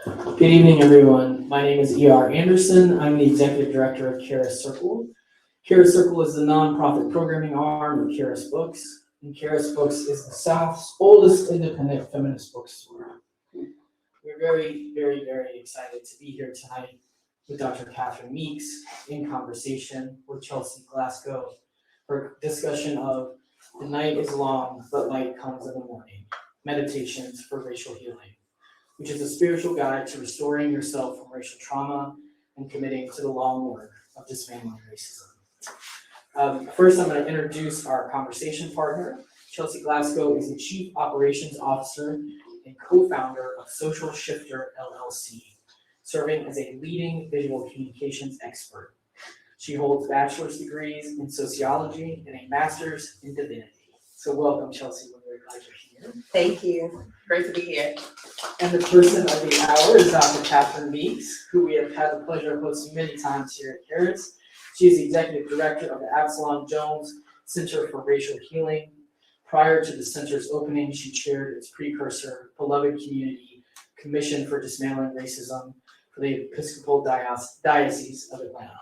Good evening, everyone. My name is E.R. Anderson. I'm the Executive Director of Charis Circle. Charis Circle is the nonprofit programming arm of Charis Books, and Charis Books is the South's oldest independent feminist bookstore. We're very excited to be here tonight with Dr. Catherine Meeks in conversation with Chelsi Glascoe for discussion of The Night is Long, but Light Comes in the Morning, Meditations for Racial Healing, which is a spiritual guide to restoring yourself from racial trauma and committing to the long work of dismantling racism. First, I'm going to introduce our conversation partner. Chelsi Glascoe is the Chief Operations Officer and co-founder of Social Shifter LLC, serving as a leading visual communications expert. She holds bachelor's degrees in sociology and a master's in divinity. So welcome, Chelsi. We're very glad you're here. Thank you. Great to be here. And the person of the hour is Dr. Catherine Meeks, who we have had the pleasure of hosting many times here at Charis. She is the Executive Director of the Absalom Jones Center for Racial Healing. Prior to the center's opening, she chaired its precursor, Beloved Community Commission for Dismantling Racism for the Episcopal Diocese of Atlanta.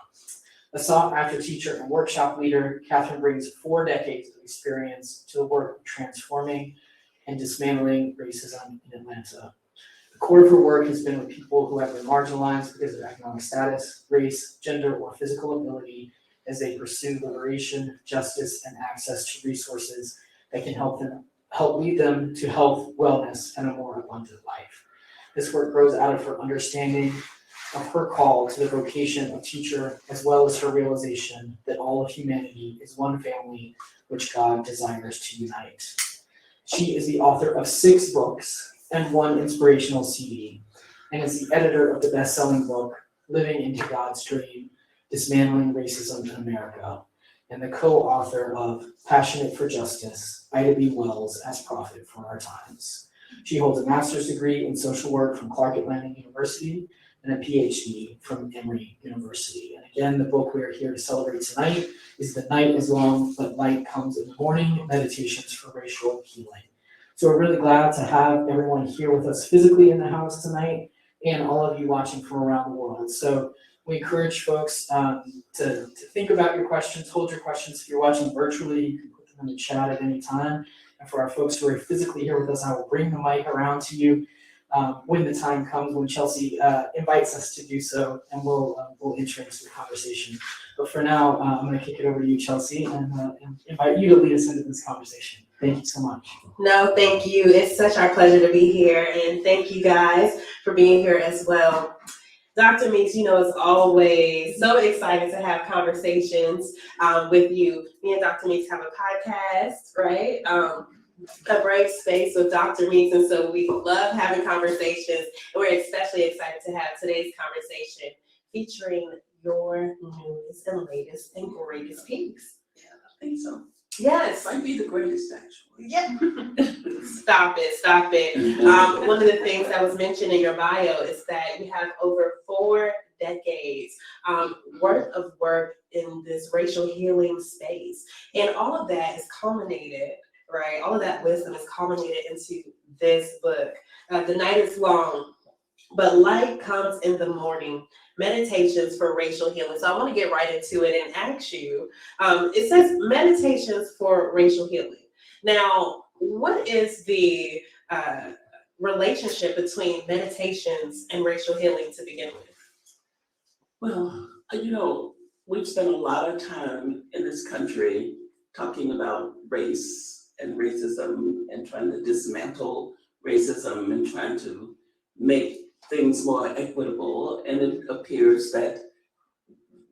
A sought-after teacher and workshop leader, Catherine brings 4 decades of experience to the work of transforming and dismantling racism in Atlanta. The core of her work has been with people who have been marginalized because of economic status, race, gender, or physical ability as they pursue liberation, justice, and access to resources that can help lead them to health, wellness, and a more abundant life. This work grows out of her understanding of her call to the vocation of teacher, as well as her realization that all of humanity is one family which God desires to unite. She is the author of 6 books and 1 inspirational CD, and is the editor of the best-selling book, Living into God's Dream, Dismantling Racism in America, and the co-author of Passionate for Justice, Ida B. Wells as Prophet for Our Times. She holds a master's degree in social work from Clark Atlanta University and a PhD from Emory University. And again, the book we are here to celebrate tonight is The Night is Long, but Light Comes in the Morning, Meditations for Racial Healing. So we're really glad to have everyone here with us physically in the house tonight, and all of you watching from around the world. So we encourage folks to think about your questions, hold your questions. If you're watching virtually, you can put them in the chat at any time. And for our folks who are physically here with us, I will bring the mic around to you when the time comes, when Chelsi invites us to do so, and we'll enter into the conversation. But for now, I'm going to kick it over to you, Chelsi, and invite you to lead us into this conversation. Thank you so much. No, thank you. It's such our pleasure to be here, and thank you guys for being here as well. Dr. Meeks, it's always so exciting to have conversations with you. Me and Dr. Meeks have a podcast, right? A brave space with Dr. Meeks, and so we love having conversations, and we're especially excited to have today's conversation featuring your newest and latest and greatest piece. Yeah, I think so. Yes. Might be the greatest, actually. Yeah. Stop it. One of the things that was mentioned in your bio is that you have over 4 decades worth of work in this racial healing space. And all of that is culminated, right? All of that wisdom is culminated into this book. The Night is Long, but Light Comes in the Morning, Meditations for Racial Healing. So I want to get right into it and ask you, it says Meditations for Racial Healing. Now, what is the relationship between meditations and racial healing to begin with? Well, we've spent a lot of time in this country talking about race and racism and trying to dismantle racism and trying to make things more equitable, and it appears that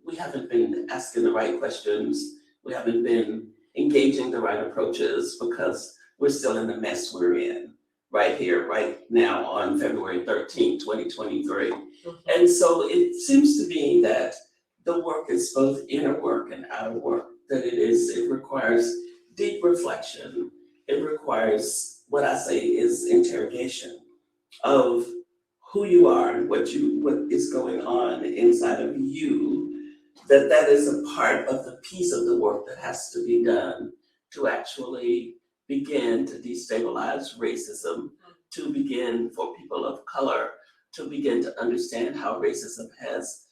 we haven't been asking the right questions, we haven't been engaging the right approaches, because we're still in the mess we're in right here, right now on February 13th, 2023. And so it seems to me that the work is both inner work and outer work, that it requires deep reflection, it requires what I say is interrogation of who you are and what is going on inside of you, that is a part of the piece of the work that has to be done to actually begin to destabilize racism, to begin for people of color to begin to understand how racism has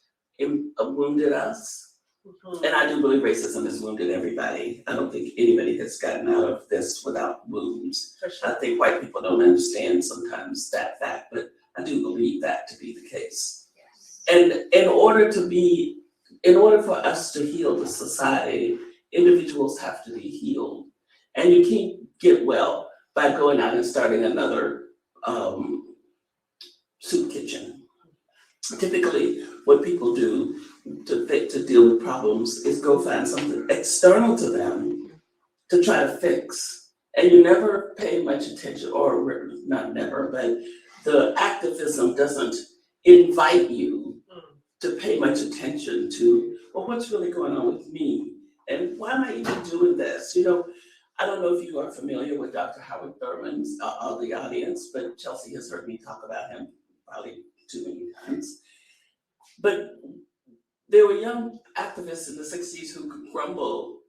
wounded us. Mhm. And I do believe racism has wounded everybody. I don't think anybody has gotten out of this without wounds. For I sure. think white people don't understand sometimes that fact, but I do believe that to be the case. Yes. And in order for us to heal the society, individuals have to be healed. And you can't get well by going out and starting another soup kitchen. Typically, what people do to deal with problems is go find something external to them to try to fix. And you never pay much attention, or not never, but the activism doesn't invite you to pay much attention to, well, what's really going on with me? And why am I even doing this? You know, I don't know if you are familiar with Dr. Howard Thurman's, the audience, but Chelsi has heard me talk about him probably too many times. But there were young activists in the 60s who could grumble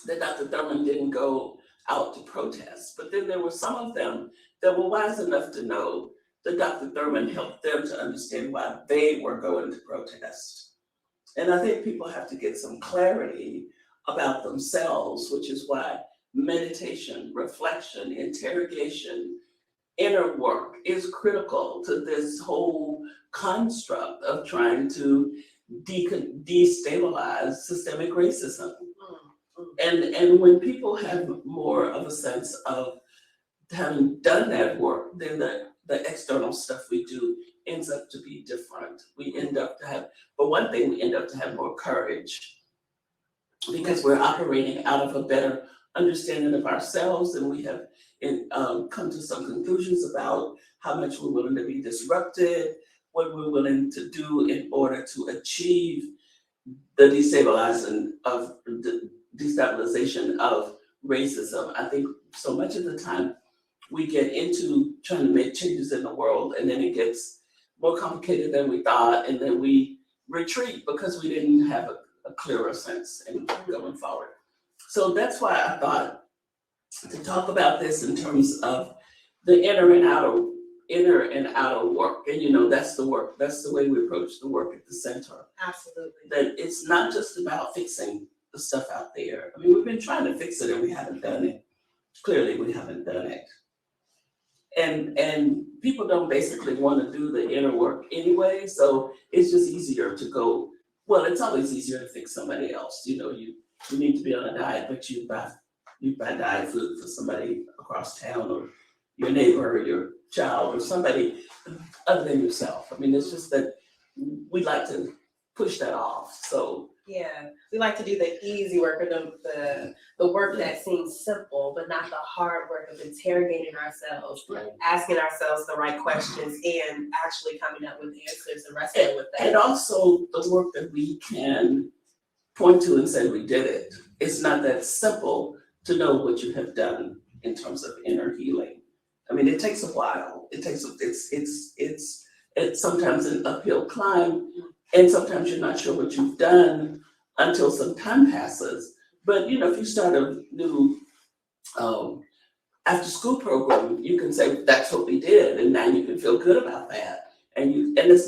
that Dr. Thurman didn't go out to protest. But then there were some of them that were wise enough to know that Dr. Thurman helped them to understand why they were going to protest. And I think people have to get some clarity about themselves, which is why meditation, reflection, interrogation, inner work is critical to this whole construct of trying to destabilize systemic racism. And when people have more of a sense of having done that work, then the external stuff we do ends up to be different. We end up to have, but one thing, we end up to have more courage because we're operating out of a better understanding of ourselves, and we have come to some conclusions about how much we're willing to be disrupted, what we're willing to do in order to achieve the destabilization of racism. I think so much of the time we get into trying to make changes in the world, and then it gets more complicated than we thought, and then we retreat because we didn't have a clearer sense in going forward. So that's why I thought to talk about this in terms of the inner and outer work. And you know, that's the work, that's the way we approach the work at the center. Absolutely. That it's not just about fixing the stuff out there. I mean, we've been trying to fix it and we haven't done it. Clearly, we haven't done it. And people don't basically want to do the inner work anyway, so it's just easier to go, well, it's always easier to fix somebody else. You know, you need to be on a diet, but you buy diet food for somebody across town, or your neighbor, or your child, or somebody other than yourself. I mean, it's just that we like to push that off. So yeah, we like to do the easy work, or the work that seems simple, but not the hard work of interrogating ourselves, right. asking ourselves the right questions, and actually coming up with answers and wrestling with that. And also the work that we can point to and say we did it. It's not that simple to know what you have done in terms of inner healing. I mean, it takes a while. It's sometimes an uphill climb, and sometimes you're not sure what you've done until some time passes. But you know, if you start a new after school program, you can say that's what we did, and now you can feel good about that. And there's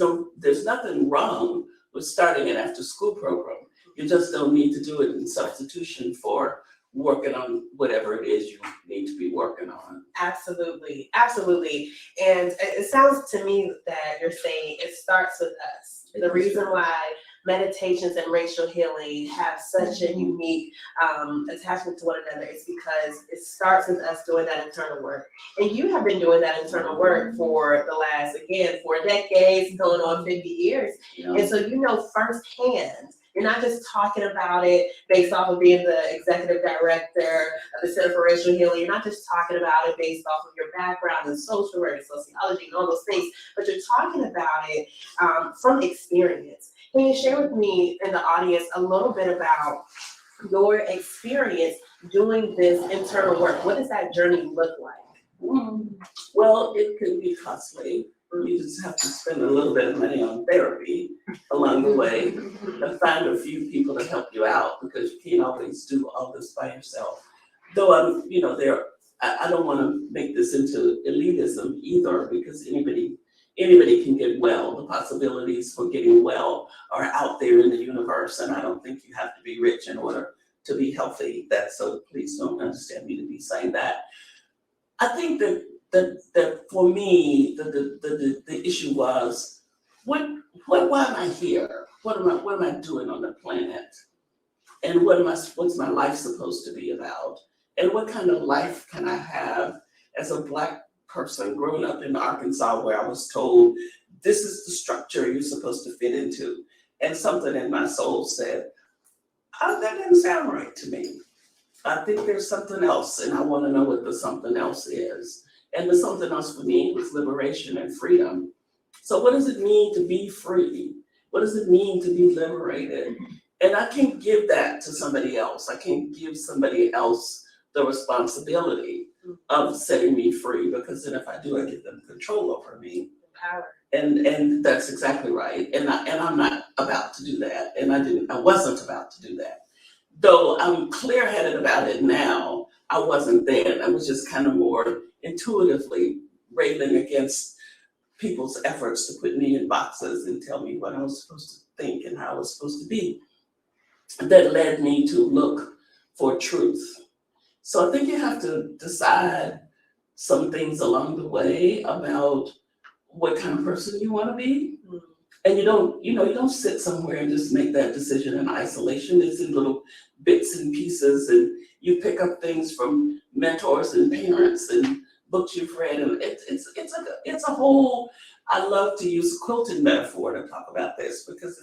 nothing wrong with starting an after school program. You just don't need to do it in substitution for working on whatever it is you need to be working on. Absolutely, absolutely. And it sounds to me that you're saying it starts with us. The reason why meditations and racial healing have such a unique attachment to one another is because it starts with us doing that internal work. And you have been doing that internal work for the last, again, 4 decades, going on 50 years. You know? And so you know firsthand. You're not just talking about it based off of being the executive director of the Center for Racial Healing. You're not just talking about it based off of your background in social work and sociology and all those things, but you're talking about it from experience. Can you share with me and the audience a little bit about your experience doing this internal work? What does that journey look like? Well, it can be costly. You just have to spend a little bit of money on therapy along the way, and find a few people to help you out, because you can't always do all this by yourself. Though I don't want to make this into elitism either, because anybody anybody can get well. The possibilities for getting well are out there in the universe, and I don't think you have to be rich in order to be healthy. So please don't understand me to be saying that. I think that for me, the issue was, why am I here? What am I doing on the planet? And what's my life supposed to be about? And what kind of life can I have as a Black person growing up in Arkansas, where I was told this is the structure you're supposed to fit into? And something in my soul said, oh, that doesn't sound right to me. I think there's something else, and I want to know what the something else is. And the something else for me was liberation and freedom. So what does it mean to be free? What does it mean to be liberated? And I can't give that to somebody else. I can't give somebody else the responsibility of setting me free, because then if I do, I give them control over me. Power. And that's exactly right. And I'm not about to do that. And I wasn't about to do that. Though I'm clear-headed about it now, I wasn't then. I was just kind of more intuitively railing against people's efforts to put me in boxes and tell me what I was supposed to think and how I was supposed to be. That led me to look for truth. So I think you have to decide some things along the way about what kind of person you want to be. And you don't sit somewhere and just make that decision in isolation. It's in little bits and pieces, and you pick up things from mentors and parents and books you've read, and it's a whole. I love to use a quilted metaphor to talk about this, because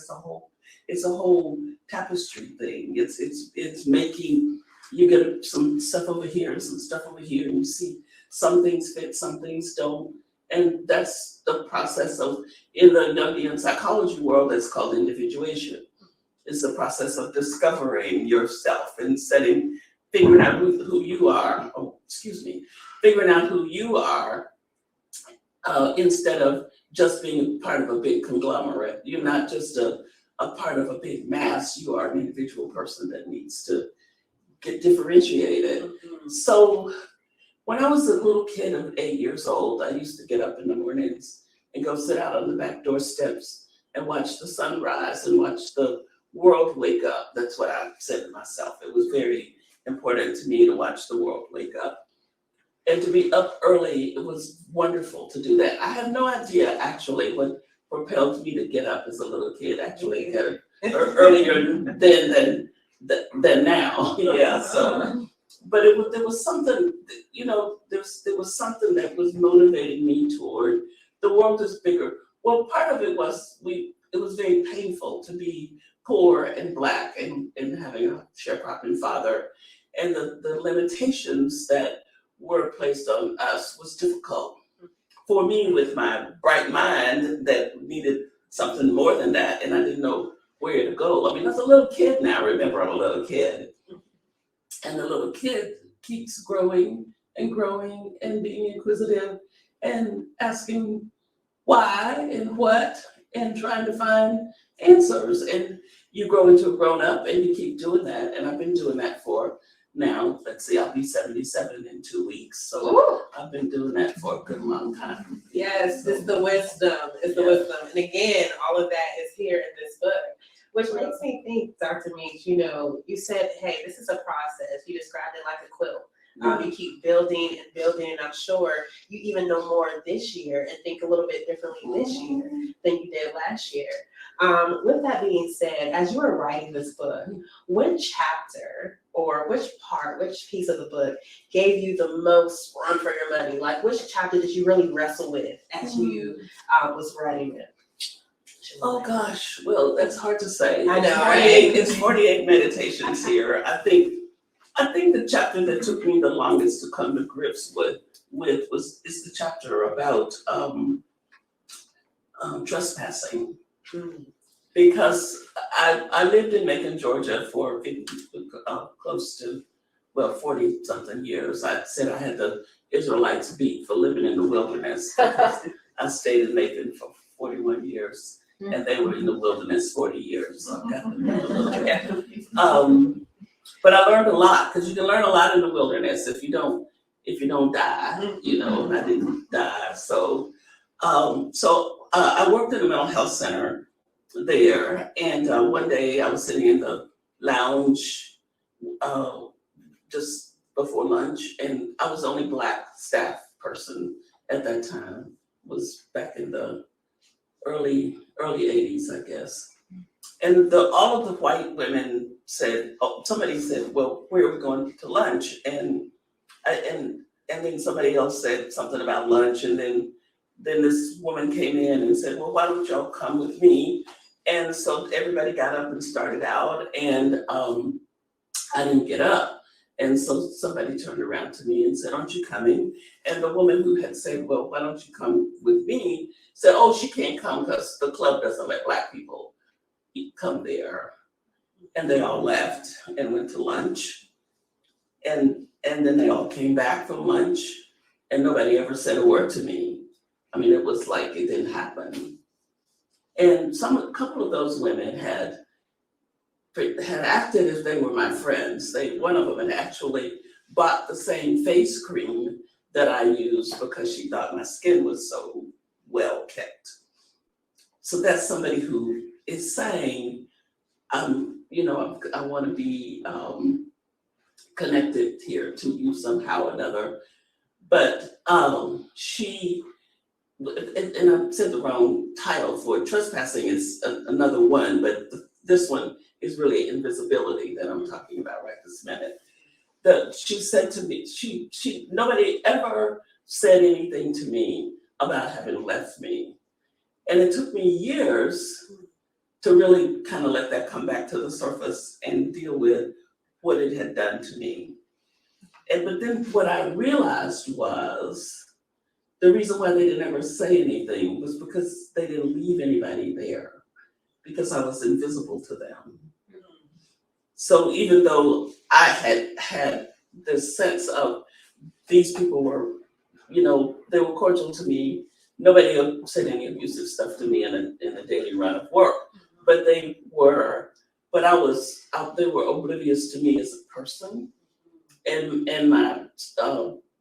it's a whole tapestry thing. It's making, you get some stuff over here and some stuff over here, and you see some things fit, some things don't. And that's the process of, in the Jungian psychology world, that's called individuation. It's the process of discovering yourself and figuring out who you are, figuring out who you are, instead of just being part of a big conglomerate. You're not just a part of a big mass. You are an individual person that needs to get differentiated. Mm-hmm. So when I was a little kid of 8 years old, I used to get up in the mornings and go sit out on the back door steps and watch the sunrise and watch the world wake up. That's what I said to myself. It was very important to me to watch the world wake up. And to be up early, it was wonderful to do that. I have no idea actually what propelled me to get up as a little kid, actually earlier than now. Yeah, so. But there was something, there was something that was motivating me toward the world is bigger. Well, part of it was it was very painful to be poor and Black and having a sharecropping father, and the limitations that were placed on us was difficult. For me, with my bright mind that needed something more than that, and I didn't know where to go. I mean, I was a little kid now. Remember, I'm a little kid. And the little kid keeps growing and growing and being inquisitive and asking why and what and trying to find answers. And you grow into a grown up and you keep doing that. And I've been doing that for now, let's see, I'll be 77 in 2 weeks. So ooh. I've been doing that for a good long time. Yes, it's the wisdom. It's the wisdom. And again, all of that is here in this book. Which makes me think, Dr. Meeks, you said, hey, this is a process. You described it like a quilt. You keep building and building, and I'm sure you even know more this year and think a little bit differently this year than you did last year. With that being said, as you were writing this book, which chapter or which piece of the book gave you the most run for your money? Like, which chapter did you really wrestle with as you was writing it? Oh gosh, well, that's hard to say. I know, it's 48 meditations here. I think the chapter that took me the longest to come to grips with is the chapter about trespassing. Because I lived in Macon, Georgia for close to 40 something years. I said I had the Israelites beat for living in the wilderness. I stayed in Macon for 41 years. And they were in the wilderness 40 years. So I got them a little bit. But I learned a lot, because you can learn a lot in the wilderness if you don't die, and I didn't die. So I worked in a mental health center there, and one day I was sitting in the lounge uh, just before lunch, and I was the only Black staff person at that time. It was back in the early 80s, I guess. And all of the white women said, oh, somebody said, well, where are we going to lunch? And then somebody else said something about lunch, and then this woman came in and said, well, why don't y'all come with me? And so everybody got up and started out, and I didn't get up. And so somebody turned around to me and said, aren't you coming? And the woman who had said, well, why don't you come with me, said, oh, she can't come because the club doesn't let Black people come there. And they all left and went to lunch. And then they all came back from lunch, and nobody ever said a word to me. I mean, it was like it didn't happen. And a couple of those women had acted as they were my friends. One of them had actually bought the same face cream that I used because she thought my skin was so well kept. So that's somebody who is saying, I want to be connected here to you somehow or another. But she, and I said the wrong title for it. Trespassing is another one, but this one is really invisibility that I'm talking about right this minute. She said to me, nobody ever said anything to me about having left me. And it took me years to really kind of let that come back to the surface and deal with what it had done to me. But then what I realized was the reason why they didn't ever say anything was because they didn't leave anybody there, because I was invisible to them. So even though I had this sense of these people were, they were cordial to me, nobody said any abusive stuff to me in a daily run of work, but they were oblivious to me as a person and my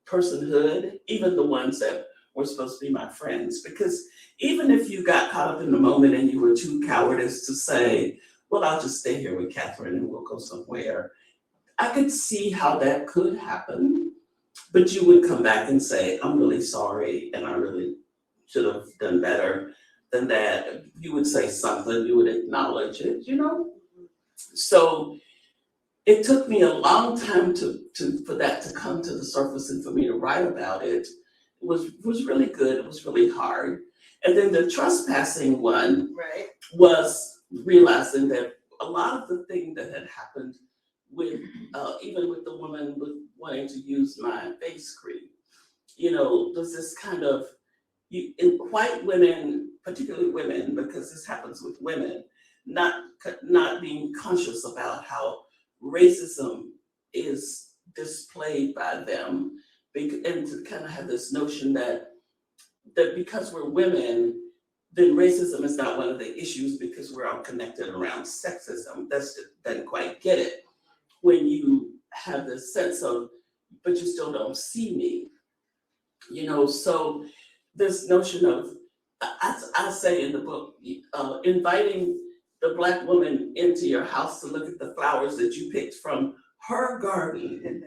personhood, even the ones that were supposed to be my friends. Because even if you got caught up in the moment and you were too cowardice to say, well, I'll just stay here with Catherine and we'll go somewhere, I could see how that could happen. But you would come back and say, I'm really sorry, and I really should have done better than that. You would say something, you would acknowledge it, So it took me a long time for that to come to the surface and for me to write about it. It was really good, it was really hard. And then the trespassing one was realizing that a lot of the thing that had happened with, even with the woman with wanting to use my face cream, there's this kind of, in white women, particularly women, because this happens with women, not being conscious about how racism is displayed by them, and to kind of have this notion that because we're women, then racism is not one of the issues because we're all connected around sexism. Doesn't quite get it. When you have this sense of, but you still don't see me, so this notion of, I say in the book, inviting the Black woman into your house to look at the flowers that you picked from her garden,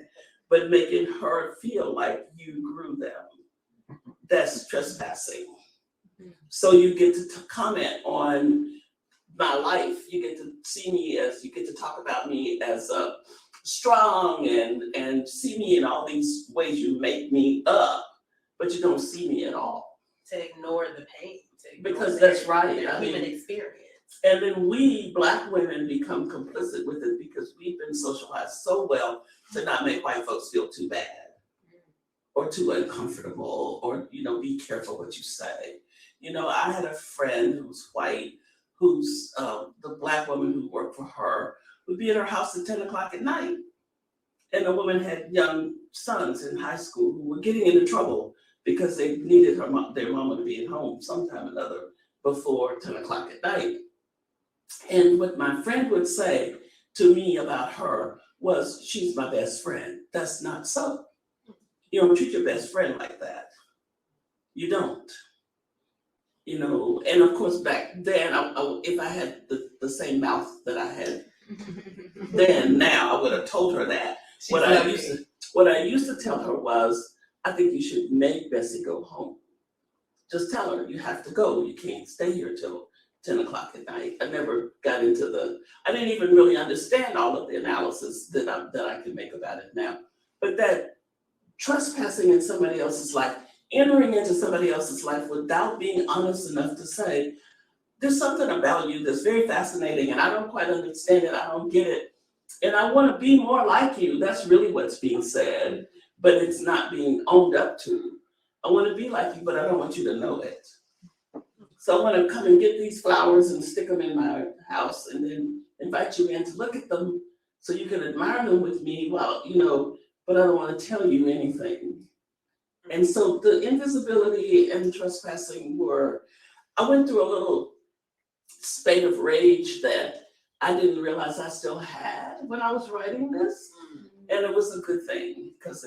but making her feel like you grew them. That's trespassing. So you get to comment on my life. You get to see me you get to talk about me as strong and see me in all these ways you make me up, but you don't see me at all. To ignore the pain. Because that's right. Human experience. And then we Black women become complicit with it because we've been socialized so well to not make white folks feel too bad or too uncomfortable, or be careful what you say. I had a friend who's white, who's the Black woman who worked for her would be at her house at 10 o'clock at night. And the woman had young sons in high school who were getting into trouble because they needed their mama to be at home sometime or another before 10 o'clock at night. And what my friend would say to me about her was, she's my best friend. That's not so. You don't treat your best friend like that. You don't. you know, and of course back then, if I had the same mouth that I had then, now I would have told her that. What I used to tell her was, I think you should make Bessie go home. Just tell her you have to go. You can't stay here till 10 o'clock at night. I never got into I didn't even really understand all of the analysis that I can make about it now. But that trespassing in somebody else's life, entering into somebody else's life without being honest enough to say, there's something about you that's very fascinating and I don't quite understand it, I don't get it, and I want to be more like you. That's really what's being said, but it's not being owned up to. I want to be like you, but I don't want you to know it. So I want to come and get these flowers and stick them in my house and then invite you in to look at them so you can admire them with me. Well, you know, but I don't want to tell you anything. And so the invisibility and trespassing I went through a little spate of rage that I didn't realize I still had when I was writing this. And it was a good thing because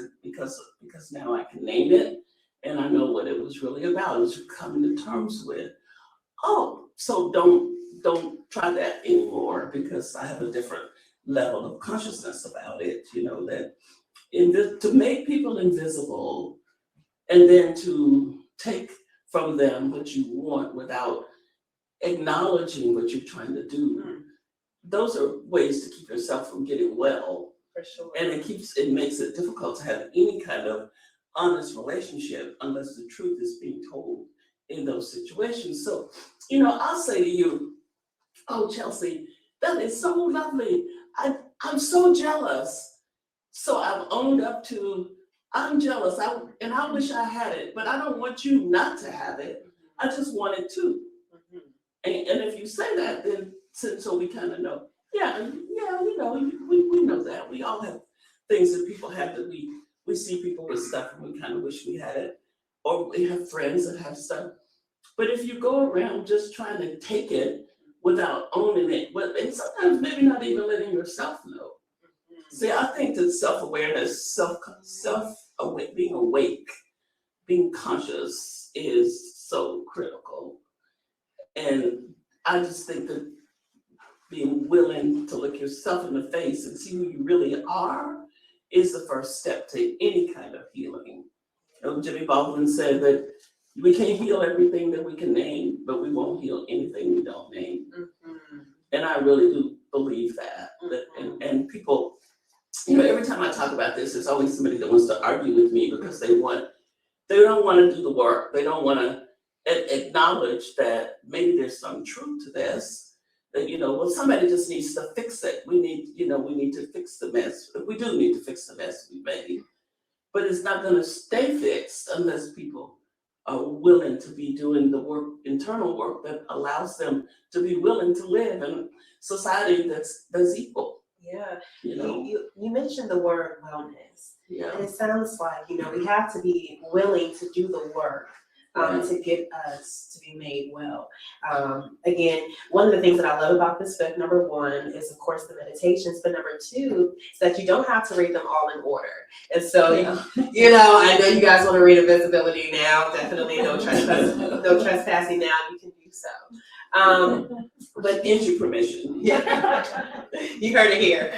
now I can name it and I know what it was really about. It was coming to terms with, oh, so don't try that anymore because I have a different level of consciousness about it, you know, that to make people invisible and then to take from them what you want without acknowledging what you're trying to do. Those are ways to keep yourself from getting well. For sure. And it makes it difficult to have any kind of honest relationship unless the truth is being told in those situations. So, you know, I'll say to you, oh, Chelsi, that is so lovely. I'm so jealous. So I've owned up to, I'm jealous, and I wish I had it, but I don't want you not to have it. I just want it too. And if you say that, then so we kind of know, yeah, you know, we know that. We all have things that people have that we see people with stuff and we kind of wish we had it. Or we have friends that have stuff. But if you go around just trying to take it without owning it, and sometimes maybe not even letting yourself know. See, I think that self-awareness, being awake, being conscious is so critical. And I just think that being willing to look yourself in the face and see who you really are is the first step to any kind of healing. Jimmy Baldwin said that we can't heal everything that we can name, but we won't heal anything we don't name. And I really do believe that. And people, you know, every time I talk about this, there's always somebody that wants to argue with me because they don't want to do the work. They don't want to acknowledge that maybe there's some truth to this, that, you know, well, somebody just needs to fix it. We need to fix the mess. We do need to fix the mess we made, but it's not going to stay fixed unless people are willing to be doing the work, internal work that allows them to be willing to live in a society that's equal. Yeah, you know. You mentioned the word wellness. Yeah. And it sounds like, you know, we have to be willing to do the work to get us to be made well. Again, one of the things that I love about this book, number one, is of course the meditations, but number two is that you don't have to read them all in order. And so, you know, I know you guys want to read Invisibility now. Definitely no trespassing now. You can do so. But Gives you permission. Yeah, you heard it here.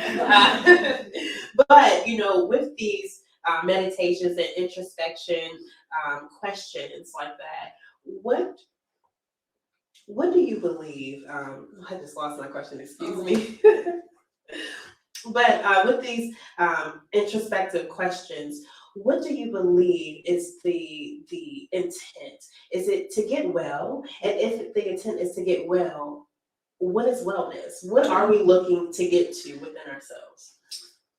But you know, with these meditations and introspection questions like that, what do you believe? I just lost my question. Excuse me. But with these introspective questions, what do you believe is the intent? Is it to get well? And if the intent is to get well, what is wellness? What are we looking to get to within ourselves?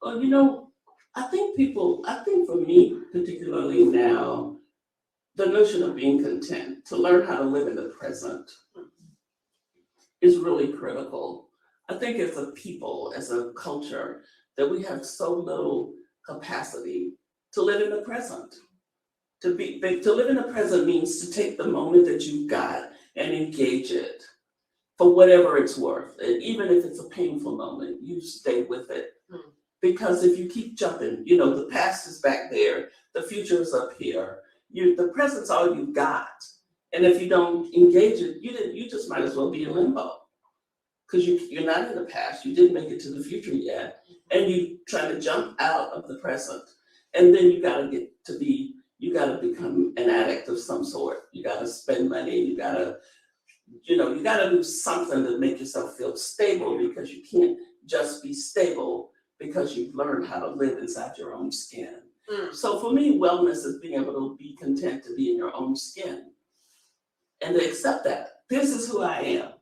Well, you know, I think for me particularly now, the notion of being content, to learn how to live in the present is really critical. I think as a people, as a culture, that we have so little capacity to live in the present. To live in the present means to take the moment that you've got and engage it for whatever it's worth. And even if it's a painful moment, you stay with it. Because if you keep jumping, you know, the past is back there, the future is up here. The present's all you've got. And if you don't engage it, you just might as well be in limbo. Because you're not in the past, you didn't make it to the future yet, and you're trying to jump out of the present. And then you gotta become an addict of some sort. You gotta spend money, you gotta do something to make yourself feel stable, because you can't just be stable because you've learned how to live inside your own skin. So for me, wellness is being able to be content to be in your own skin and to accept that this is who I am.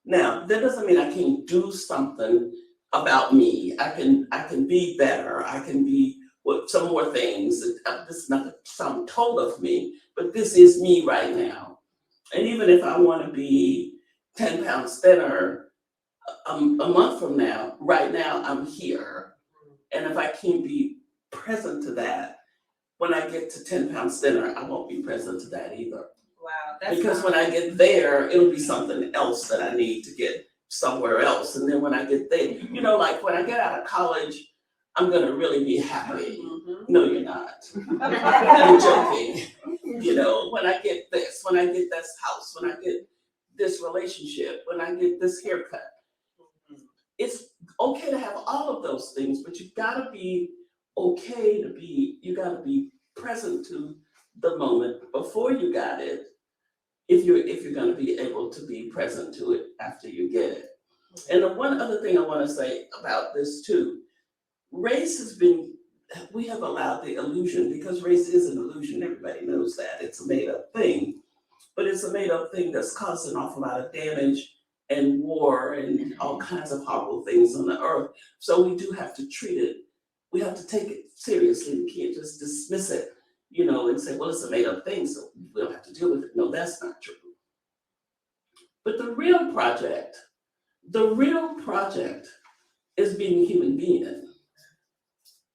Now, that doesn't mean I can't do something about me. I can be better. I can be with some more things. This is not some told of me, but this is me right now. And even if I want to be 10 pounds thinner a month from now, right now I'm here. And if I can't be present to that, when I get to 10 pounds thinner, I won't be present to that either. Wow, Because when I get there, it'll be something else that I need to get somewhere else. And then when I get there, like when I get out of college, I'm gonna really be happy. No, you're not. I'm joking. When I get this, when I get this house, when I get this relationship, when I get this haircut, it's okay to have all of those things, but you gotta be you gotta be present to the moment before you got it, if you're going to be able to be present to it after you get it. And the one other thing I want to say about this too, we have allowed the illusion, because race is an illusion, everybody knows that, it's a made up thing, but it's a made up thing that's caused an awful lot of damage and war and all kinds of horrible things on the earth. So we do have to treat it, we have to take it seriously, we can't just dismiss it, and say, well, it's a made up thing, so we don't have to deal with it. No, that's not true. But the real project is being a human being.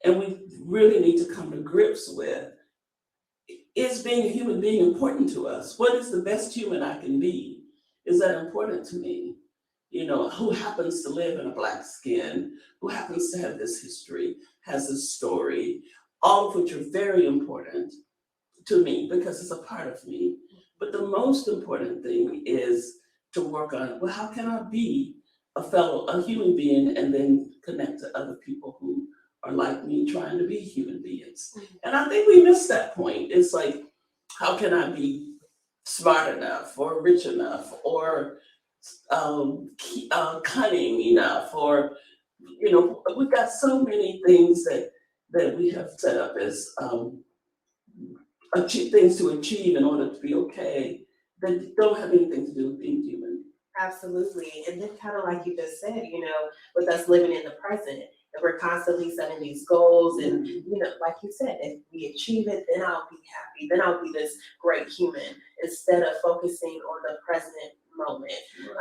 And we really need to come to grips with, is being a human being important to us? What is the best human I can be? Is that important to me? Who happens to live in a Black skin, who happens to have this history, has this story, all of which are very important to me because it's a part of me. But the most important thing is to work on, well, how can I be a human being, and then connect to other people who are like me, trying to be human beings. And I think we missed that point. It's like, how can I be smart enough or rich enough or cunning enough, or we've got so many things that we have set up as things to achieve in order to be okay, that don't have anything to do with being human. Absolutely. And then kind of like you just said, with us living in the present, and we're constantly setting these goals, and like you said, if we achieve it, then I'll be happy, then I'll be this great human, instead of focusing on the present moment.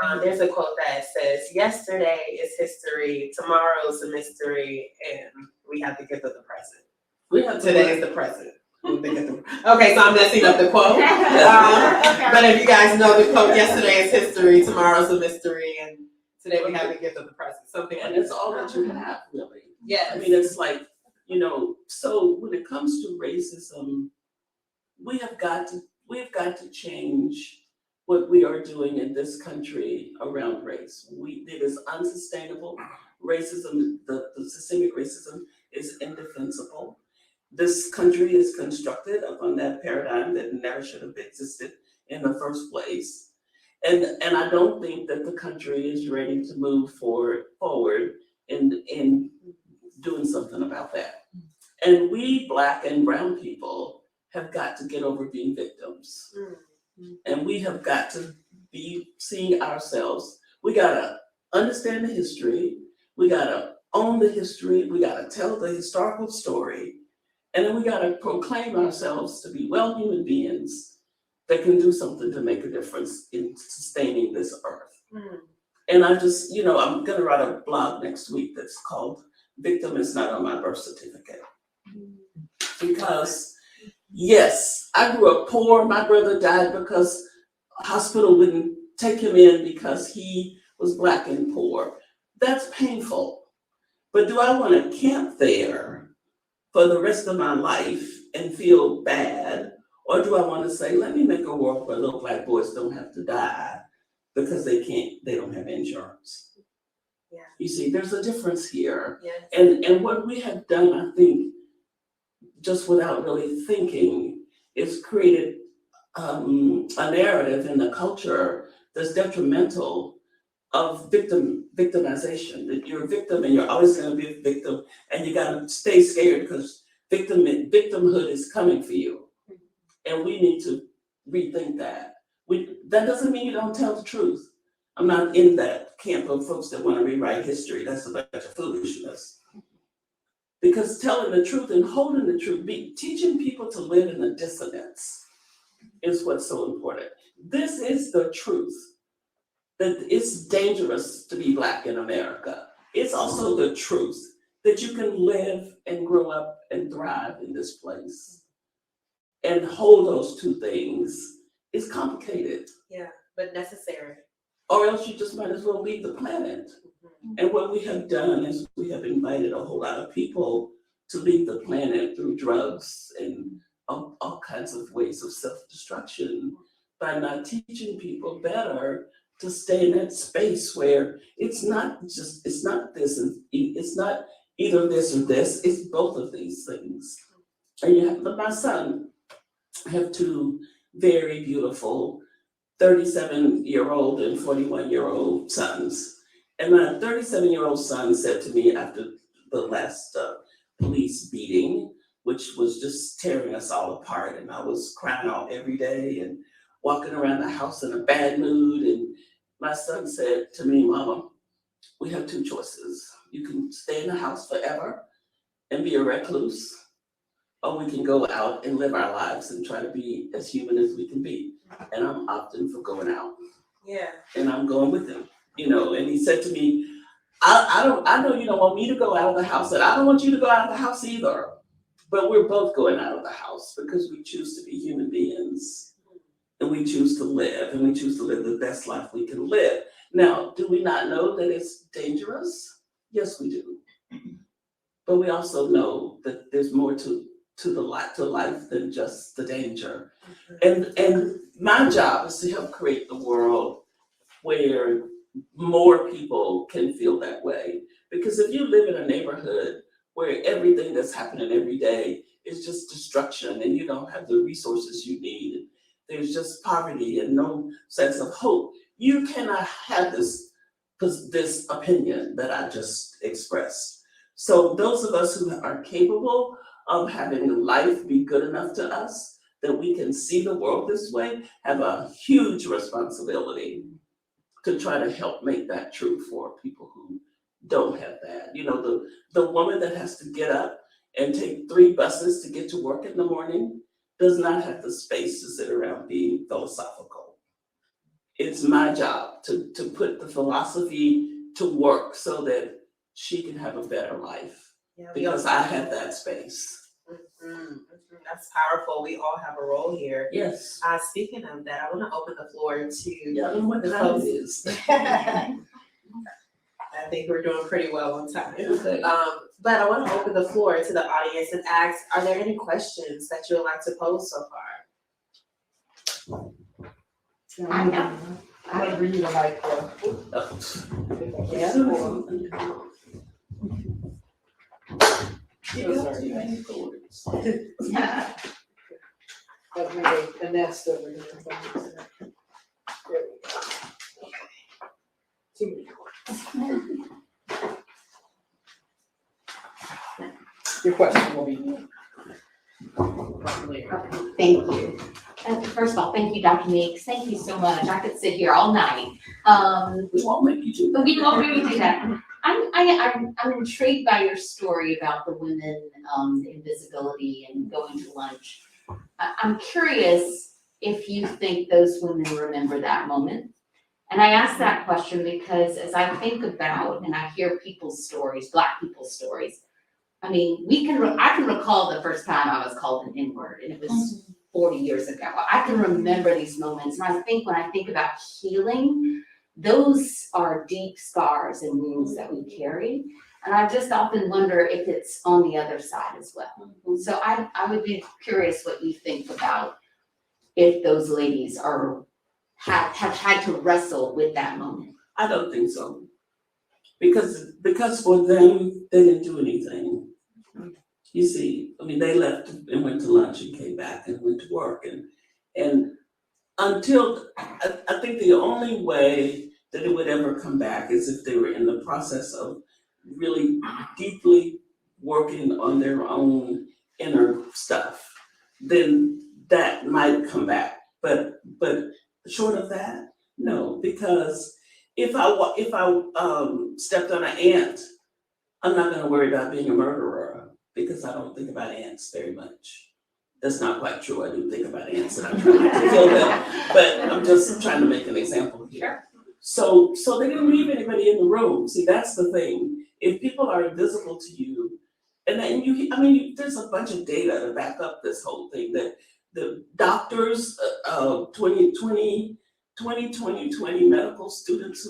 Right. There's a quote that says, yesterday is history, tomorrow's a mystery, and we have the gift of the present. Today is the present. Okay, so I'm messing up the quote. But if you guys know the quote, yesterday is history, tomorrow's a mystery, and today we have the gift of the present. Something like that. And it's all that you have, really. Yeah. I mean, it's like, so when it comes to racism, we've got to change what we are doing in this country around race. It is unsustainable. Racism, the systemic racism is indefensible. This country is constructed upon that paradigm that never should have existed in the first place. And I don't think that the country is ready to move forward in doing something about that. And we Black and brown people have got to get over being victims. And we have got to be seeing ourselves. We gotta understand the history. We gotta own the history. We gotta tell the historical story. And then we gotta proclaim ourselves to be well human beings that can do something to make a difference in sustaining this earth. And I just, I'm gonna write a blog next week that's called "Victim is Not on My Birth Certificate." Because yes, I grew up poor. My brother died because a hospital wouldn't take him in because he was Black and poor. That's painful. But do I want to camp there for the rest of my life and feel bad? Or do I want to say, let me make a world where little black boys don't have to die because they don't have insurance? Yeah. You see, there's a difference here. Yes. And what we have done, I think, just without really thinking, is created a narrative in the culture that's detrimental of victimization, that you're a victim and you're always going to be a victim, and you got to stay scared because victimhood is coming for you, and we need to rethink that. That doesn't mean you don't tell the truth. I'm not in that camp of folks that want to rewrite history. That's a bunch of foolishness. Because telling the truth and holding the truth, teaching people to live in the dissonance is what's so important. This is the truth, that it's dangerous to be Black in America. It's also the truth that you can live and grow up and thrive in this place. And hold those two things is complicated. Yeah, but necessary. Or else you just might as well leave the planet. And what we have done is we have invited a whole lot of people to leave the planet through drugs and all kinds of ways of self-destruction by not teaching people better to stay in that space where it's not this, and it's not either this or this, it's both of these things. And my son, I have two very beautiful 37-year-old and 41-year-old sons. And my 37-year-old son said to me after the last police beating, which was just tearing us all apart, and I was crying out every day and walking around the house in a bad mood. And my son said to me, Mama, we have two choices. You can stay in the house forever and be a recluse, or we can go out and live our lives and try to be as human as we can be. And I'm opting for going out. Yeah. And I'm going with him, and he said to me, I know you don't want me to go out of the house, and I don't want you to go out of the house either. But we're both going out of the house because we choose to be human beings, and we choose to live, and we choose to live the best life we can live. Now, do we not know that it's dangerous? Yes, we do. But we also know that there's more to life than just the danger. And my job is to help create the world where more people can feel that way. Because if you live in a neighborhood where everything that's happening every day is just destruction and you don't have the resources you need, there's just poverty and no sense of hope, you cannot have this opinion that I just expressed. So those of us who are capable of having life be good enough to us that we can see the world this way have a huge responsibility to try to help make that true for people who don't have that. The woman that has to get up and take 3 buses to get to work in the morning does not have the space to sit around being philosophical. It's my job to put the philosophy to work so that she can have a better life, because I have that space. That's powerful. We all have a role here. Yes. Speaking of that, I want to open the floor to Yeah, I don't know what time it is. I think we're doing pretty well on time. Okay. But I want to open the floor to the audience and ask, are there any questions that you would like to pose so far? I bring you the mic. I'll bring a nest over here. There we go. Too many. Your question will be later. Thank you. First of all, thank you, Dr. Meeks. Thank you so much. I could sit here all night. We won't make you do that. We won't really do that. I'm intrigued by your story about the women invisibility and going to lunch. I'm curious if you think those women remember that moment. And I ask that question because as I think about and I hear people's stories, Black people's stories, I mean, I can recall the first time I was called an N-word, and it was 40 years ago. I can remember these moments, and I think when I think about healing, those are deep scars and wounds that we carry. And I just often wonder if it's on the other side as well. So I would be curious what you think about if those ladies have had to wrestle with that moment? I don't think so. Because for them, they didn't do anything. You see, I mean, they left and went to lunch and came back and went to work and until, I think the only way that it would ever come back is if they were in the process of really deeply working on their own inner stuff, then that might come back. But short of that, no, because if I stepped on an ant, I'm not gonna worry about being a murderer because I don't think about ants very much. That's not quite true. I do think about ants and I'm trying not to kill them, but I'm just trying to make an example here. So they didn't leave anybody in the room. See, that's the thing. If people are invisible to you, and then there's a bunch of data to back up this whole thing that the doctors, 2020 medical students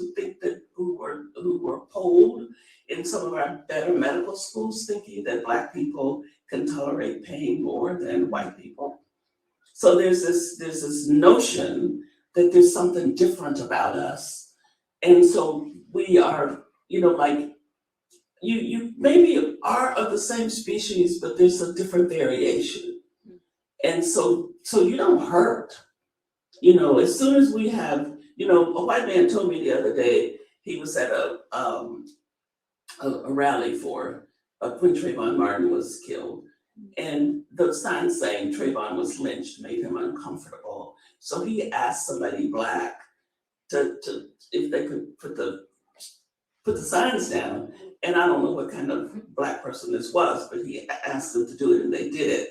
who were polled in some of our better medical schools thinking that Black people can tolerate pain more than white people. So there's this notion that there's something different about us. And so we are, like you maybe are of the same species, but there's a different variation. And so you don't hurt. As soon as we have, a white man told me the other day, he was at a rally for when Trayvon Martin was killed. And the sign saying Trayvon was lynched made him uncomfortable. So he asked somebody Black to if they could put the signs down. And I don't know what kind of Black person this was, but he asked them to do it and they did it.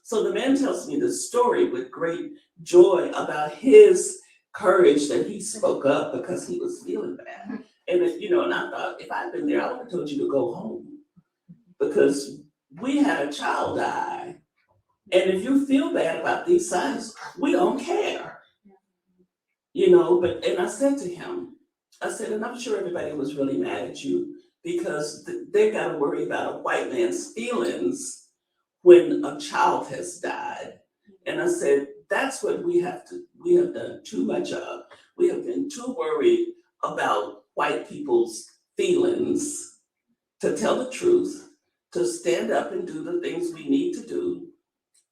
So the man tells me the story with great joy about his courage that he spoke up because he was feeling bad. And and I thought, if I'd been there, I would have told you to go home because we had a child die. And if you feel bad about these signs, we don't care. And I said to him, and I'm sure everybody was really mad at you because they got to worry about a white man's feelings when a child has died. And I said, that's what we have done too much of. We have been too worried about white people's feelings to tell the truth, to stand up and do the things we need to do.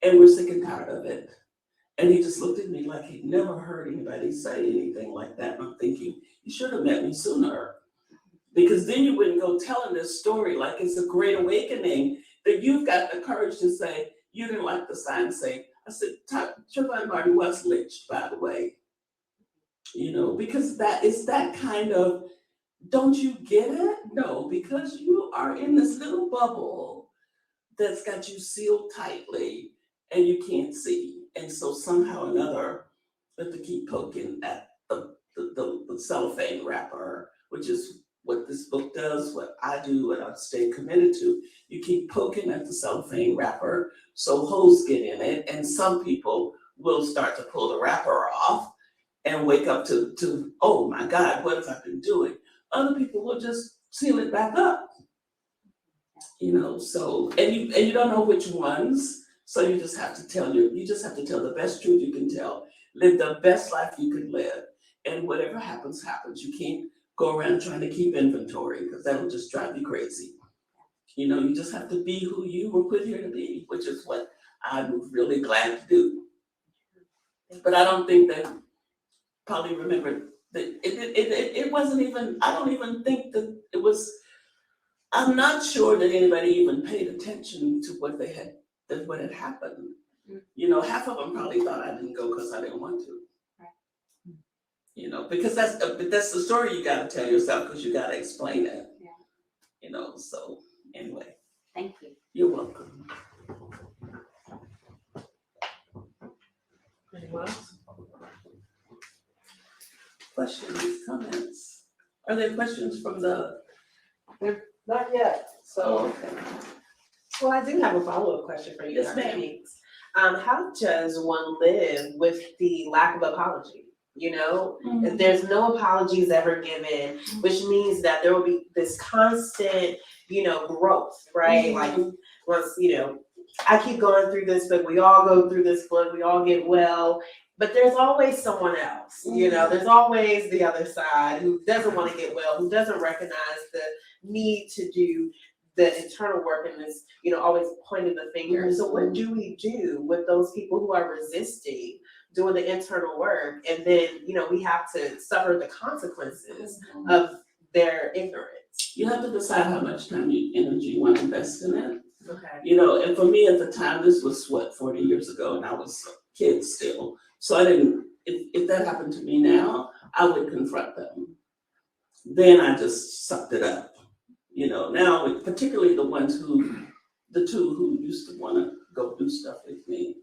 And we're sick and tired of it. And he just looked at me like he'd never heard anybody say anything like that. And I'm thinking, you should have met me sooner. Because then you wouldn't go telling this story like it's a great awakening that you've got the courage to say, you didn't like the sign say, I said, Trayvon Martin was lynched, by the way. Because that is that kind of, don't you get it? No, because you are in this little bubble that's got you sealed tightly and you can't see. And so somehow or another, we have to keep poking at the cellophane wrapper, which is what this book does, what I do, what I stay committed to. You keep poking at the cellophane wrapper so holes get in it, and some people will start to pull the wrapper off and wake up to oh my God, what have I been doing? Other people will just seal it back up. So and you don't know which ones, so you just have to tell the best truth you can tell, live the best life you can live, and whatever happens, happens. You can't go around trying to keep inventory because that'll just drive you crazy. You just have to be who you were put here to be, which is what I'm really glad to do. But I don't think that probably remembered that it wasn't even, I don't even think that it was, I'm not sure that anybody even paid attention to what had happened. Half of them probably thought I didn't go because I didn't want to. Because that's the story you got to tell yourself because you got to explain it. Yeah. So anyway. Thank you. You're welcome. Anyone else? Questions, comments? Are there questions from the? Not yet. So, okay. Well, I do have a follow-up question for you, Yes, Dr. ma'am. Meeks. How does one live with the lack of apology? If there's no apologies ever given, which means that there will be this constant, growth, right? Like once, I keep going through this book, we all go through this book, we all get well. But there's always someone else, there's always the other side who doesn't want to get well, who doesn't recognize the need to do the internal work and is, always pointing the finger. So what do we do with those people who are resisting doing the internal work? And then, we have to suffer the consequences of their ignorance. You have to decide how much time and energy you want to invest in it. Okay. And for me at the time, this was 40 years ago, and I was a kid still. So I didn't, if that happened to me now, I would confront them. Then I just sucked it up. Now, particularly the two who used to want to go do stuff with me,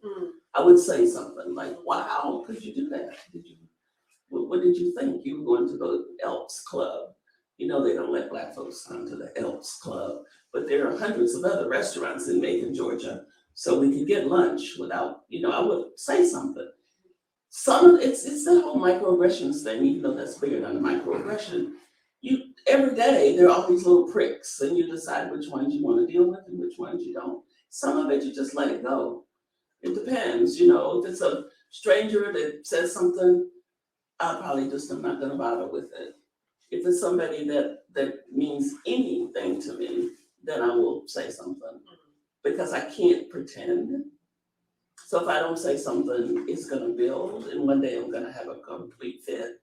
I would say something like, wow, could you do that? What did you think? You were going to the Elks Club. They don't let Black folks come to the Elks Club, but there are hundreds of other restaurants in Macon, Georgia. So we could get lunch without, I would say something. It's the whole microaggressions thing, even though that's bigger than a microaggression. Every day there are all these little pricks, and you decide which ones you want to deal with and which ones you don't. Some of it you just let it go. It depends, if it's a stranger that says something, I probably just am not gonna bother with it. If it's somebody that means anything to me, then I will say something, because I can't pretend. So if I don't say something, it's gonna build, and one day I'm gonna have a complete fit.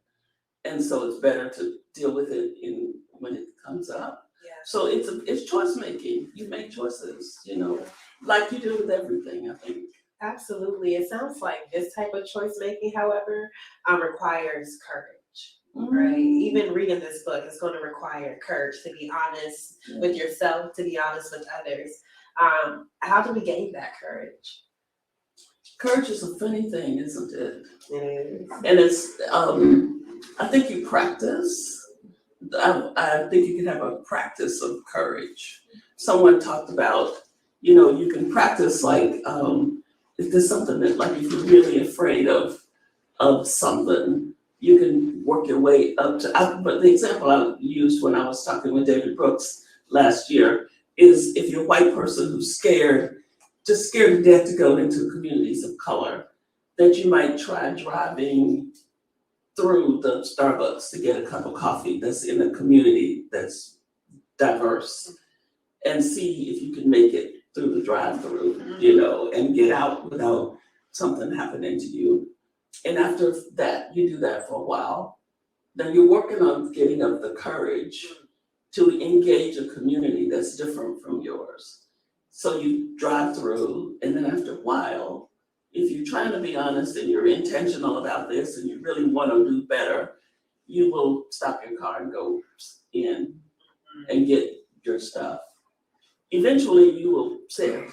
And so it's better to deal with it when it comes up. Yeah. So it's choice making. You make choices, like you do with everything, I think. Absolutely. It sounds like this type of choice making, however, requires courage. Right? Even reading this book is going to require courage to be honest with yourself, to be honest with others. How do we gain that courage? Courage is a funny thing, isn't it? It is. And it's, I think you practice. I think you can have a practice of courage. Someone talked about, you can practice like, if there's something that, like, if you're really afraid of something, you can work your way up to, but the example I used when I was talking with David Brooks last year is if you're a white person who's just scared to death to go into communities of color, that you might try driving through the Starbucks to get a cup of coffee that's in a community that's diverse, and see if you can make it through the drive-through, and get out without something happening to you. And after that, you do that for a while, then you're working on getting up the courage to engage a community that's different from yours. So you drive through, and then after a while, if you're trying to be honest and you're intentional about this and you really want to do better, you will stop your car and go in and get your stuff. Eventually you will sit,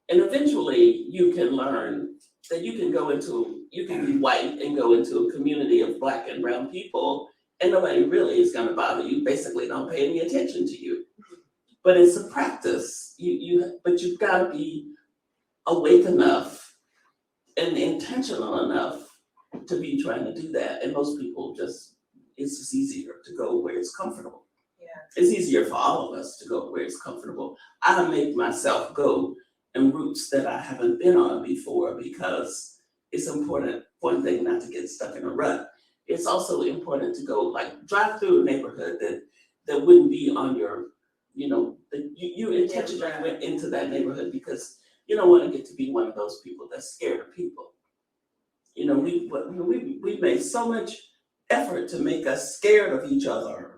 and eventually you can learn that you can be white and go into a community of Black and brown people, and nobody really is going to bother you, basically don't pay any attention to you. But it's a practice. But you've got to be awake enough and intentional enough to be trying to do that. And most people it's just easier to go where it's comfortable. Yeah. It's easier for all of us to go where it's comfortable. I make myself go in routes that I haven't been on before, because it's important, one thing, not to get stuck in a rut. It's also important to go, like, drive through a neighborhood that wouldn't be on your, you intentionally went into that neighborhood because you don't want to get to be one of those people that's scared of people. We made so much effort to make us scared of each other.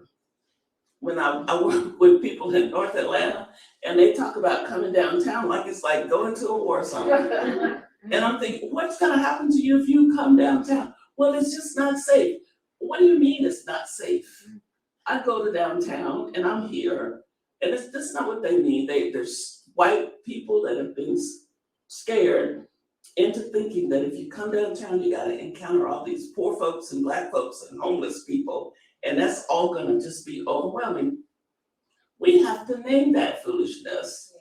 When I work with people in North Atlanta, and they talk about coming downtown like it's like going to a war zone. And I'm thinking, what's gonna happen to you if you come downtown? Well, it's just not safe. What do you mean it's not safe? I go to downtown and I'm here, and that's not what they mean. There's white people that have been scared into thinking that if you come downtown, you gotta encounter all these poor folks and Black folks and homeless people, and that's all gonna just be overwhelming. We have to name that foolishness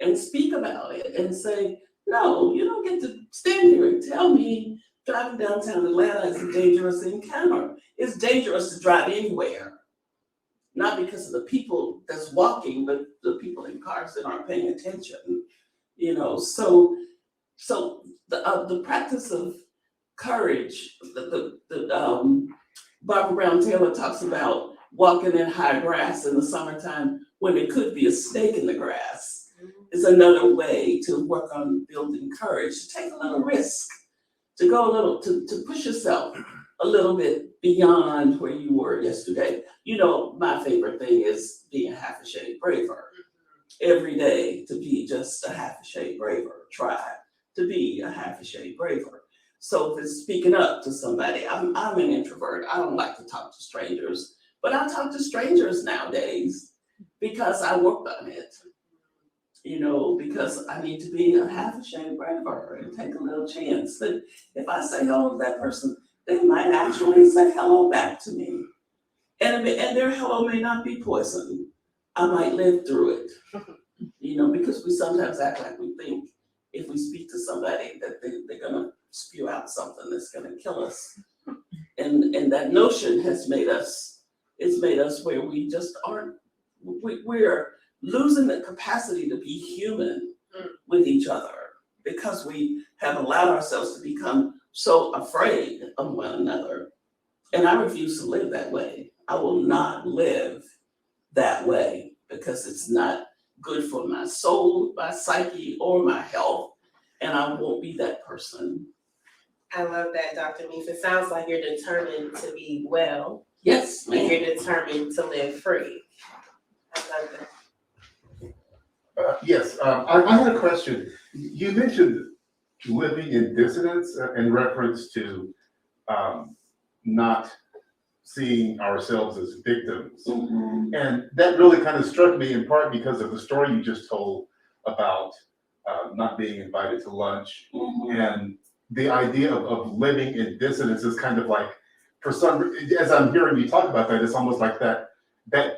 and speak about it and say, no, you don't get to stand here and tell me driving downtown Atlanta is a dangerous encounter. It's dangerous to drive anywhere. Not because of the people that's walking, but the people in cars that aren't paying attention. So the practice of courage. Barbara Brown Taylor talks about walking in high grass in the summertime when there could be a snake in the grass. Is another way to work on building courage, to take a little risk, to go a little, to push yourself a little bit beyond where you were yesterday. You know, my favorite thing is being half a shade braver. Every day to be just a half a shade braver. Try to be a half a shade braver. So if it's speaking up to somebody, I'm an introvert. I don't like to talk to strangers, but I talk to strangers nowadays because I worked on it. You know, because I need to be a half a shade braver and take a little chance that if I say hello to that person, they might actually say hello back to me. And their hello may not be poison. I might live through it. You know, because we sometimes act like we think if we speak to somebody that they're gonna spew out something that's gonna kill us. And that notion has made us, it's made us where we just aren't, we're losing the capacity to be human with each other because we have allowed ourselves to become so afraid of one another. And I refuse to live that way. I will not live that way because it's not good for my soul, my psyche, or my health. And I won't be that person. I love that, Dr. Meeks. It sounds like you're determined to be well. Yes, And ma'am. you're determined to live free. I love that. Yes, I had a question. You mentioned living in dissonance in reference to not seeing ourselves as victims. Mhm. And that really kind of struck me in part because of the story you just told about not being invited to lunch. Mhm. And the idea of living in dissonance is kind of like, for some, as I'm hearing you talk about that, it's almost like that